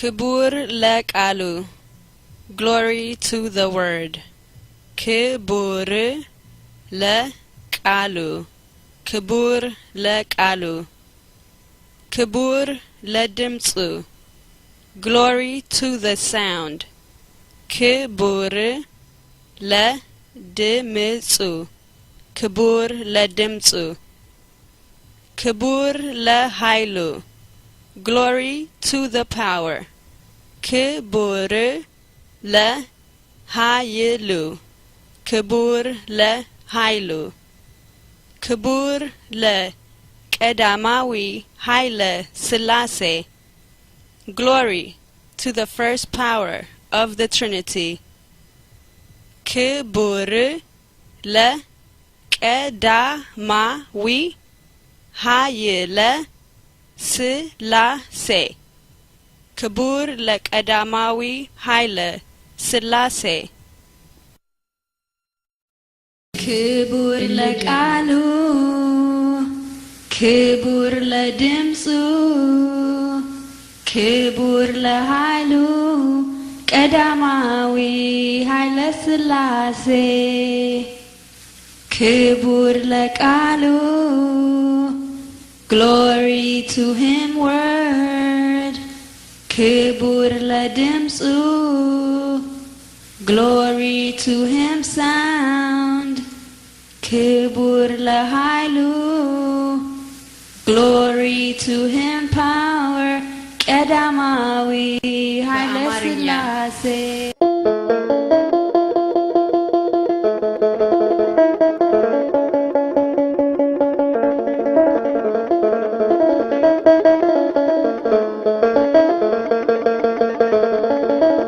ክቡር ለቃሉ glory to the word ክቡር ለቃሉ ክቡር ለቃሉ ክቡር ለድምጹ glory to the sound ክቡር ለድምጹ ክቡር ለድምጹ ክቡር ለኃይሉ glory to the power ክቡር ለኃይሉ ክቡር ለኃይሉ ክቡር ለቀዳማዊ ኃይለ ሥላሴ glory to the first power of the Trinity ክቡር ለቀዳማዊ ኃይለ ሥላሴ ክቡር ለቀዳማዊ ኃይለ ሥላሴ ክቡር ለቃሉ ክቡር ለድምጹ ክቡር ለኃይሉ ቀዳማዊ ኃይለ ሥላሴ ክቡር ለቃሉ glory to him word ክቡር ለድምጹ glory to him sound ክቡር ለኃይሉ glory to him power ቀዳማዊ ኃይለ ሥላሴ